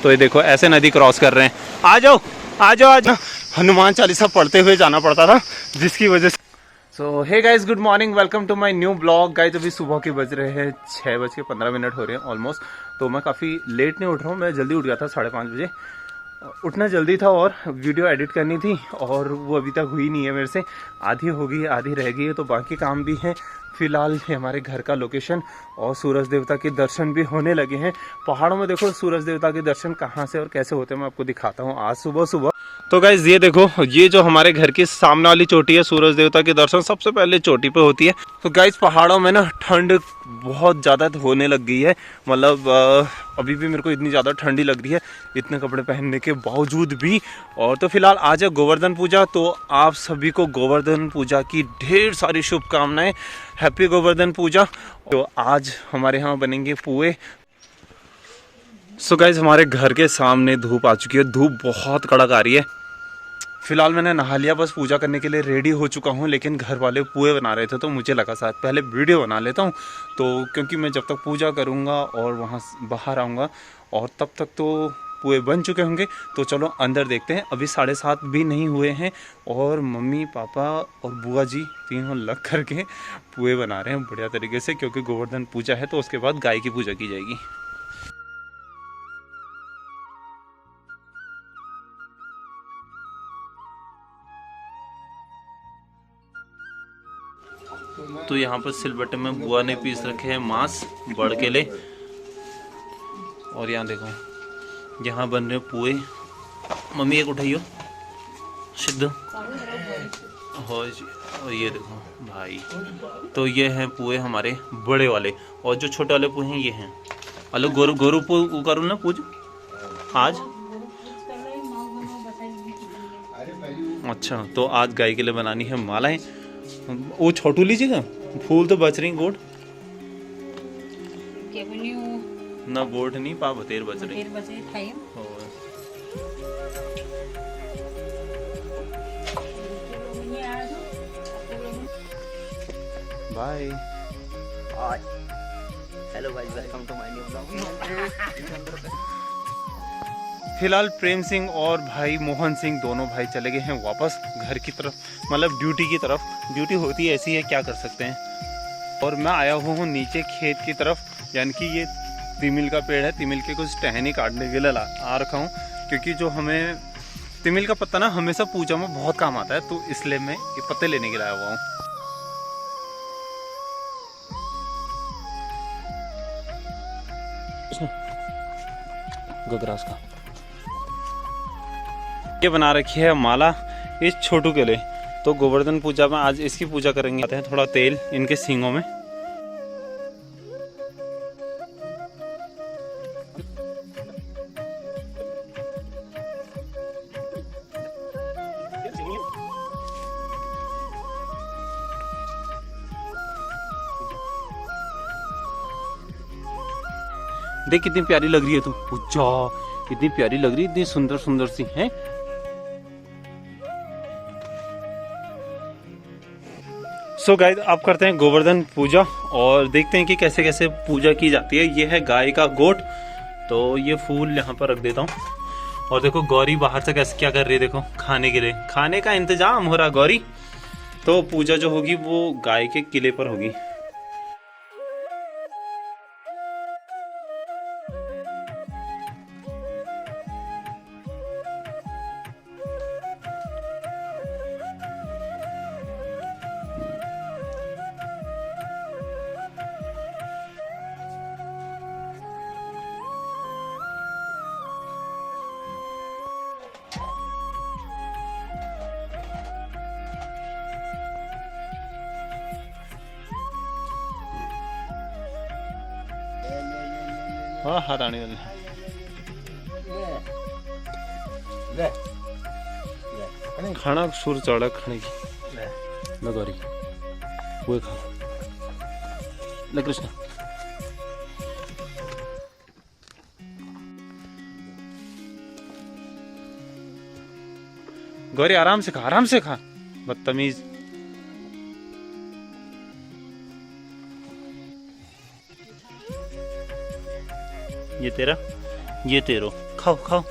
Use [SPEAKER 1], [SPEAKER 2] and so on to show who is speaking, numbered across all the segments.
[SPEAKER 1] तो ये देखो ऐसे नदी क्रॉस कर रहे हैं। आ जाओ आ जाओ आ जाओ। हनुमान चालीसा पढ़ते हुए जाना पड़ता था, जिसकी वजह से। So hey guys, good morning, welcome to my new blog. Guys अभी सुबह के बज रहे हैं 6:15 हो रहे हैं ऑलमोस्ट। तो मैं काफ़ी लेट नहीं उठ रहा हूँ, मैं जल्दी उठ गया था 5:30 बजे। उठना जल्दी था और वीडियो एडिट करनी थी और वो अभी तक हुई नहीं है मेरे से। आधी हो गई, आधी रह गई है, तो बाकी काम भी हैं। फिलहाल ये हमारे घर का लोकेशन और सूरज देवता के दर्शन भी होने लगे हैं। पहाड़ों में देखो सूरज देवता के दर्शन कहाँ से और कैसे होते हैं मैं आपको दिखाता हूँ आज सुबह सुबह। तो गाइज ये देखो, ये जो हमारे घर की सामने वाली चोटी है, सूरज देवता के दर्शन सबसे पहले चोटी पे होती है। तो गाइज पहाड़ों में ना ठंड बहुत ज़्यादा होने लग गई है, मतलब अभी भी मेरे को इतनी ज़्यादा ठंडी लग रही है इतने कपड़े पहनने के बावजूद भी। और तो फिलहाल आज है गोवर्धन पूजा, तो आप सभी को गोवर्धन पूजा की ढेर सारी शुभकामनाएं। हैप्पी गोवर्धन पूजा। तो आज हमारे यहाँ बनेंगे पुए। सो गाइज हमारे घर के सामने धूप आ चुकी है, धूप बहुत कड़क आ रही है। फिलहाल मैंने नहा लिया, बस पूजा करने के लिए रेडी हो चुका हूँ, लेकिन घर वाले पुए बना रहे थे तो मुझे लगा शायद पहले वीडियो बना लेता हूँ। तो क्योंकि मैं जब तक पूजा करूँगा और वहाँ बाहर आऊँगा और तब तक तो पुए बन चुके होंगे। तो चलो अंदर देखते हैं। अभी 7:30 भी नहीं हुए हैं और मम्मी पापा और बुआ जी तीनों लग करके पुए बना रहे हैं बढ़िया तरीके से, क्योंकि गोवर्धन पूजा है तो उसके बाद गाय की पूजा की जाएगी। तो यहाँ पर सिलबट्टे में बुआ ने पीस रखे हैं मांस बड़ के लिए। और यहाँ देखो, यहाँ बन रहे पुए। मम्मी एक उठाइयो सिद्ध हो जी। और ये देखो भाई, तो ये हैं पुए हमारे बड़े वाले, और जो छोटे वाले पुए हैं ये हैं अलग। गोरू गोरू पू करूँ ना पूज आज। अच्छा, तो आज गाय के लिए बनानी है मालाएं। वो छोटू लीजिएगा, फूल तो बच रही गोड ना, गोड नहीं पा बतेर बच रही। Bye.
[SPEAKER 2] Hello guys, welcome to my new blog.
[SPEAKER 1] फिलहाल प्रेम सिंह और भाई मोहन सिंह दोनों भाई चले गए हैं वापस घर की तरफ, मतलब ड्यूटी की तरफ। ड्यूटी होती है ऐसी है, क्या कर सकते हैं। और मैं आया हूँ नीचे खेत की तरफ, यानी कि ये तिमिल का पेड़ है, तिमिल के कुछ टहनी काटने के लिए आ रखा हूँ, क्योंकि जो हमें तिमिल का पत्ता ना हमेशा पूजा में बहुत काम आता है, तो इसलिए मैं ये पत्ते लेने के लिए आया हुआ हूँ। गगरास का ये बना रखी है माला इस छोटू के लिए। तो गोवर्धन पूजा में आज इसकी पूजा करेंगे। आते हैं थोड़ा तेल इनके सींगों में। देख कितनी प्यारी लग रही है तू, अच्छा कितनी प्यारी लग रही है, इतनी सुंदर सुंदर सी है। सो गाइस आप करते हैं गोवर्धन पूजा और देखते हैं कि कैसे कैसे पूजा की जाती है। ये है गाय का गोट, तो ये फूल यहाँ पर रख देता हूँ। और देखो गौरी बाहर से कैसे क्या कर रही है, देखो खाने के लिए, खाने का इंतजाम हो रहा गौरी। तो पूजा जो होगी वो गाय के किले पर होगी। हाँ हाथ आने वाले खाना सुर चढ़ा खाने की ना गौरी वो खा ले कृष्ण। गौरी आराम से खा बदतमीज। ये तेरा, ये तेरो। खाओ खाओ।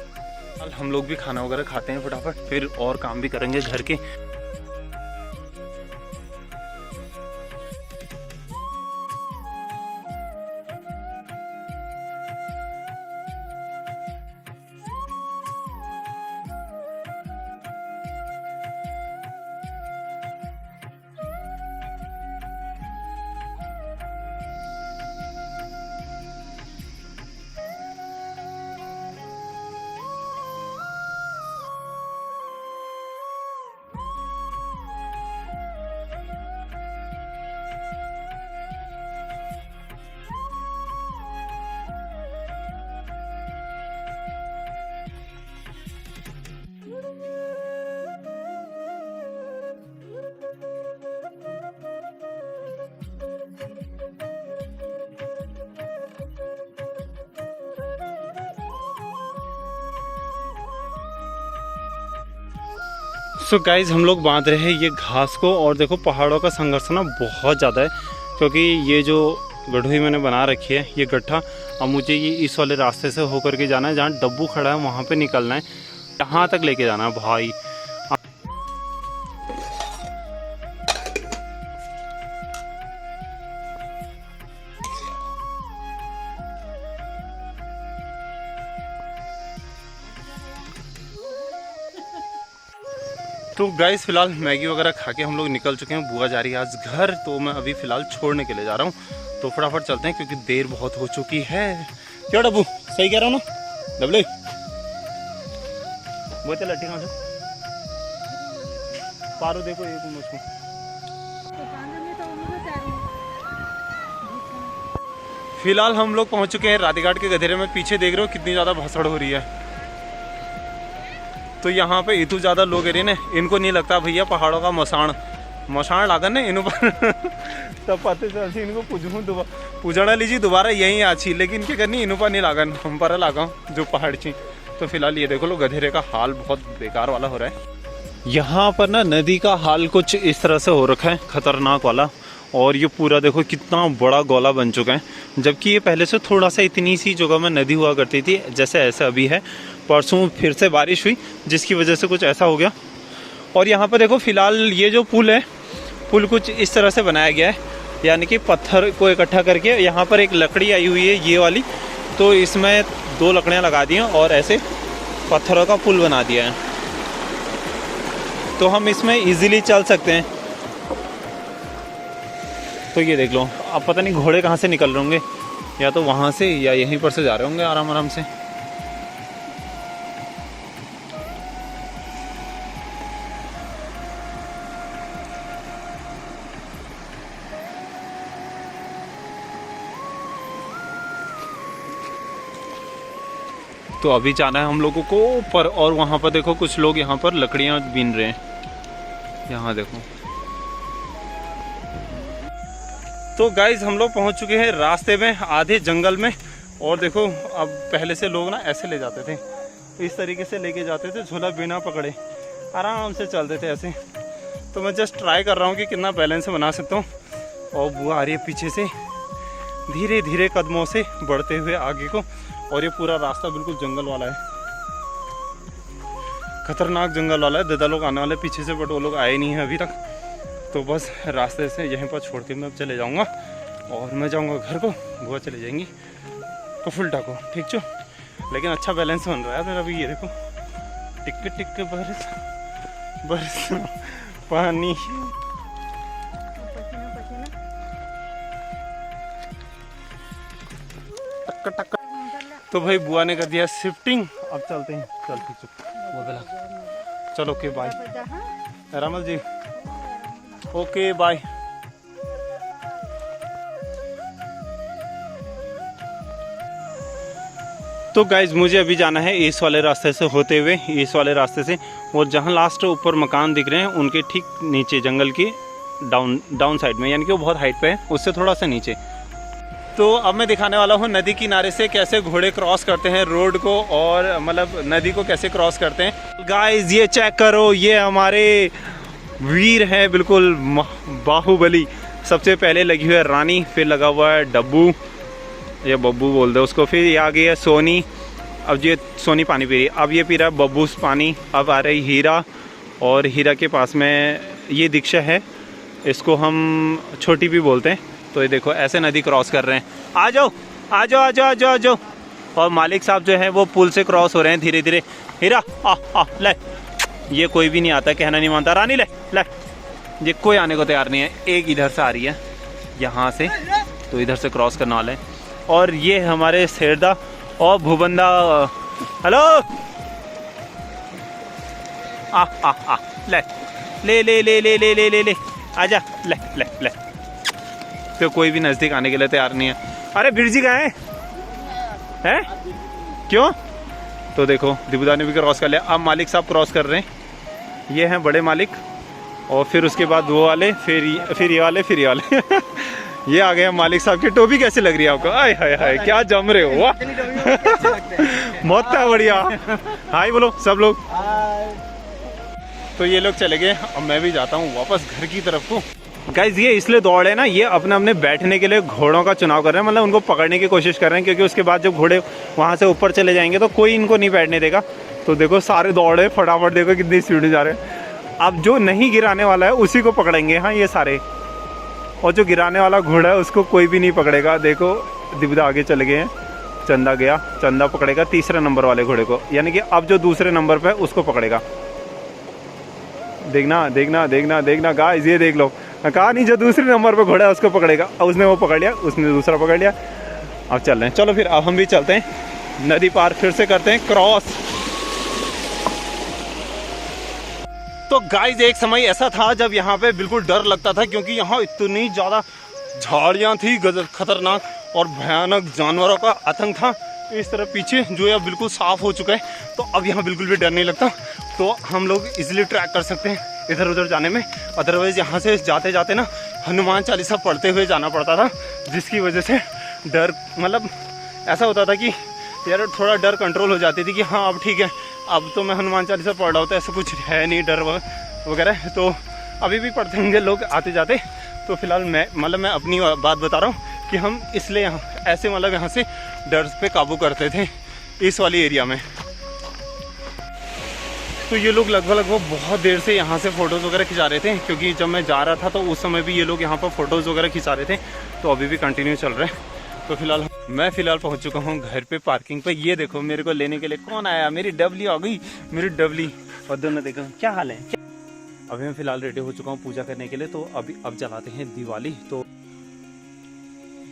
[SPEAKER 1] हम लोग भी खाना वगैरह खाते हैं फटाफट, फिर और काम भी करेंगे घर के। सो गाइज हम लोग बांध रहे हैं ये घास को, और देखो पहाड़ों का संघर्ष ना बहुत ज़्यादा है, क्योंकि ये जो गड्ढी मैंने बना रखी है ये गड्ढा, अब मुझे ये इस वाले रास्ते से होकर के जाना है, जहाँ डब्बू खड़ा है वहाँ पे निकलना है, यहाँ तक लेके जाना है भाई। तो गाइस फिलहाल मैगी वगैरह खा के हम लोग निकल चुके हैं, बुआ जा रही है आज घर, तो मैं अभी फिलहाल छोड़ने के लिए जा रहा हूँ, तो फटाफट चलते हैं क्योंकि देर बहुत हो चुकी है। क्यों डब्बू, सही कह रहा हूँ ना डबले? वो चल ठीक है, पारो देखो एक मुझको। फिलहाल हम लोग पहुँच चुके हैं राधेघाट के गधेरे में, पीछे देख रहे हो कितनी ज़्यादा भसड़ हो रही है। तो यहाँ पे इतने ज़्यादा लोग एरिए ने, इनको नहीं लगता भैया पहाड़ों का मसाण लागन ने इन पर तब पते चलती इनको पूजड़ा लीजिए दोबारा यहीं आछी, लेकिन क्या करनी इन पर नहीं लागन, हम पर लागा जो पहाड़ छी। तो फिलहाल ये देखो लो गधेरे का हाल बहुत बेकार वाला हो रहा है। यहाँ पर ना नदी का हाल कुछ इस तरह से हो रखा है, खतरनाक वाला, और ये पूरा देखो कितना बड़ा गोला बन चुका है, जबकि ये पहले से थोड़ा सा इतनी सी जगह में नदी हुआ करती थी, जैसे ऐसा अभी है। परसों फिर से बारिश हुई जिसकी वजह से कुछ ऐसा हो गया। और यहाँ पर देखो फिलहाल ये जो पुल है, पुल कुछ इस तरह से बनाया गया है, यानी कि पत्थर को इकट्ठा करके यहाँ पर एक लकड़ी आई हुई है ये वाली, तो इसमें 2 लकड़ियाँ लगा दी हैं और ऐसे पत्थरों का पुल बना दिया है, तो हम इसमें इजीली चल सकते हैं। तो ये देख लो, अब पता नहीं घोड़े कहाँ से निकल रहे होंगे, या तो वहाँ से या यहीं पर से जा रहे होंगे आराम आराम से। तो अभी जाना है हम लोगों को ऊपर, और वहाँ पर देखो कुछ लोग यहाँ पर लकड़ियाँ बीन रहे हैं, यहाँ देखो। तो गाइज हम लोग पहुँच चुके हैं रास्ते में, आधे जंगल में, और देखो अब पहले से लोग ना ऐसे ले जाते थे, इस तरीके से लेके जाते थे, झोला बिना पकड़े आराम से चलते थे ऐसे। तो मैं जस्ट ट्राई कर रहा हूँ कि कितना बैलेंस बना सकता हूँ। और बुआ आ रही है पीछे से धीरे धीरे कदमों से बढ़ते हुए आगे को, और ये पूरा रास्ता बिल्कुल जंगल वाला है, खतरनाक जंगल वाला है। दादा लोग आने वाले पीछे से, बट वो लोग आए नहीं हैं अभी तक, तो बस रास्ते से यहीं पर छोड़ के मैं अब चले जाऊंगा, और मैं जाऊंगा घर को, बुआ चले जाएंगी तो फुलटा को, ठीक छो। लेकिन अच्छा बैलेंस बन रहा है मेरा भी, ये देखो टिक टिक बरस बरस पानी। टक टक। तो भाई बुआ ने कर दिया शिफ्टिंग, अब चलते हैं। चल ठीक वो बोला चलो ओके बाय रामल जी, ओके बाय। तो गाइज मुझे अभी जाना है इस वाले रास्ते से होते हुए, इस वाले रास्ते से, और जहाँ लास्ट ऊपर मकान दिख रहे हैं उनके ठीक नीचे जंगल की डाउन साइड में, यानी कि वो बहुत हाइट पे है, उससे थोड़ा सा नीचे। तो अब मैं दिखाने वाला हूँ नदी किनारे से कैसे घोड़े क्रॉस करते हैं रोड को, और मतलब नदी को कैसे क्रॉस करते हैं। गाइज ये चेक करो, ये हमारे वीर हैं बिल्कुल बाहुबली। सबसे पहले लगी हुई है रानी, फिर लगा हुआ है डब्बू, ये बब्बू बोल दो उसको, फिर ये आ गई है सोनी, अब ये सोनी पानी पी रही है, अब ये पी रहा है बब्बूस पानी। अब आ रही हीरा, और हीरा के पास में ये दीक्षा है, इसको हम छोटी भी बोलते हैं। तो ये देखो ऐसे नदी क्रॉस कर रहे हैं। आ जाओ आ जाओ आ जाओ आ जाओ आ जाओ। और मालिक साहब जो है वो पुल से क्रॉस हो रहे हैं धीरे धीरे। हीरा ले, ये कोई भी नहीं आता, कहना नहीं मानता। रानी ले ले, ये कोई आने को तैयार नहीं है। एक इधर से आ रही है यहाँ से, तो इधर से क्रॉस करने वाले हैं। और ये हमारे शेरदा और भूबंदा। हेलो ले ले ले ले ले ले ले ले आजा, ले ले ले। तो कोई भी नज़दीक आने के लिए तैयार नहीं है। अरे बिरजी कहाँ है? क्यों? तो देखो दिबुदा ने भी क्रॉस कर लिया। अब मालिक साहब क्रॉस कर रहे हैं, ये हैं बड़े मालिक, और फिर उसके बाद वो वाले, फिर ये वाले, फिर ये वाले। ये आ गए मालिक साहब की। टोपी कैसी लग रही है आपको? आय हाय हाय, क्या जम रहे हो, वाह। बहुत बढ़िया। हाय बोलो सब लोग। तो ये लोग चले गए, अब मैं भी जाता हूँ वापस घर की तरफ को। गाइज ये इसलिए दौड़ है ना, ये अपने बैठने के लिए घोड़ों का चुनाव कर रहे हैं, मतलब उनको पकड़ने की कोशिश कर रहे हैं, क्योंकि उसके बाद जब घोड़े वहाँ से ऊपर चले जाएंगे तो कोई इनको नहीं बैठने देगा। तो देखो सारे दौड़े फटाफट, देखो कितनी स्पीड जा रहे हैं। अब जो नहीं गिराने वाला है उसी को पकड़ेंगे, हाँ ये सारे, और जो गिराने वाला घोड़ा है उसको कोई भी नहीं पकड़ेगा। देखो दिबदा आगे चले गए हैं, चंदा गया, चंदा पकड़ेगा तीसरे नंबर वाले घोड़े को, यानी कि अब जो दूसरे नंबर पे है उसको पकड़ेगा। देखना देखना देखना देखना गाइस, ये देख लो, कहा नहीं, जो दूसरे नंबर पे घोड़ा है उसको पकड़ेगा। अब उसने वो पकड़ लिया, उसने दूसरा पकड़ लिया। अब चल रहे हैं, चलो फिर अब हम भी चलते हैं, नदी पार फिर से करते हैं क्रॉस। तो गाइस एक समय ऐसा था जब यहाँ पे बिल्कुल डर लगता था, क्योंकि यहाँ इतनी ज़्यादा झाड़ियाँ थी, खतरनाक और भयानक जानवरों का आतंक था। इस तरह पीछे जो है बिल्कुल साफ हो चुका है, तो अब यहाँ बिल्कुल भी डर नहीं लगता। तो हम लोग इजीली ट्रैक कर सकते हैं इधर उधर जाने में। अदरवाइज़ यहाँ से जाते जाते ना हनुमान चालीसा पढ़ते हुए जाना पड़ता था, जिसकी वजह से डर, मतलब ऐसा होता था कि यार थोड़ा डर कंट्रोल हो जाती थी कि हाँ अब ठीक है, अब तो मैं हनुमान चालीसा पढ़ रहा हूँ, तो ऐसा कुछ है नहीं डर वगैरह। तो अभी भी पढ़ते होंगे लोग आते जाते। तो फिलहाल मैं अपनी बात बता रहा हूँ कि हम इसलिए ऐसे यहाँ से डर पे काबू करते थे इस वाली एरिया में। तो ये लोग लगभग बहुत देर से यहाँ से फ़ोटोज़ वगैरह खिंचा रहे थे, क्योंकि जब मैं जा रहा था तो उस समय भी ये लोग यहाँ पर फ़ोटोज़ वगैरह खिंचा रहे थे। तो अभी भी कंटिन्यू चल रहे हैं। तो मैं फ़िलहाल पहुँच चुका हूँ घर पे पार्किंग पे। ये देखो मेरे को लेने के लिए कौन आया, मेरी डबली आ गई, मेरी डबली। और दोनों देखो क्या हाल है। अभी मैं फ़िलहाल रेडी हो चुका हूँ पूजा करने के लिए। तो अब जलाते हैं दिवाली। तो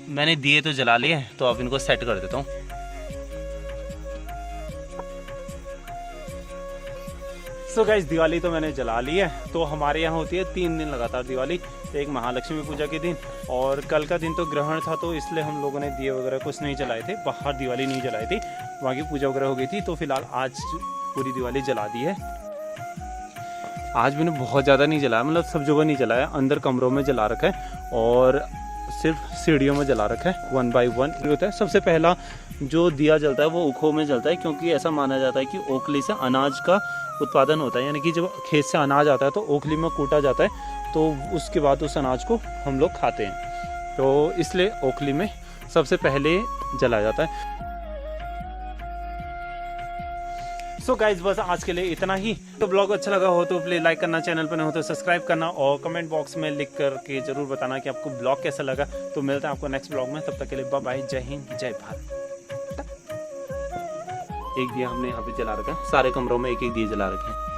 [SPEAKER 1] मैंने दिए तो जला लिए, तो अब इनको सेट कर देता हूँ। सो गाइस दिवाली तो मैंने जला ली है। तो हमारे यहाँ होती है 3 दिन लगातार दिवाली। एक महालक्ष्मी पूजा के दिन, और कल का दिन तो ग्रहण था, तो इसलिए हम लोगों ने दिए वगैरह कुछ नहीं जलाए थे, बाहर दिवाली नहीं जलाई थी, वहाँ की पूजा वगैरह हो गई थी। तो फिलहाल आज पूरी दिवाली जला दी है। आज मैंने बहुत ज़्यादा नहीं जलाया, मतलब सब जगह नहीं जलाया, अंदर कमरों में जला रखा है और सिर्फ सीढ़ियों में जला रखा है। 1 बाय 1 होता है। सबसे पहला जो दिया जलता है वो ऊखों में जलता है, क्योंकि ऐसा माना जाता है कि ओखली से अनाज का उत्पादन होता है, यानी कि जब खेत से अनाज आता है तो ओखली में कूटा जाता है, तो उसके बाद उस अनाज को हम लोग खाते हैं। तो इसलिए ओखली में सबसे पहले जलाया जाता है। सो गाइज बस आज के लिए इतना ही। तो ब्लॉग अच्छा लगा हो तो प्लीज लाइक करना, चैनल पर नहीं हो तो सब्सक्राइब करना, और कमेंट बॉक्स में लिख करके जरूर बताना कि आपको ब्लॉग कैसा लगा। तो मिलते हैं आपको नेक्स्ट ब्लॉग में, तब तक के लिए बाय बाय, जय हिंद जय भारत। एक दिया हमने यहाँ पे जला रखा है, सारे कमरों में एक एक दिया जला रखे हैं।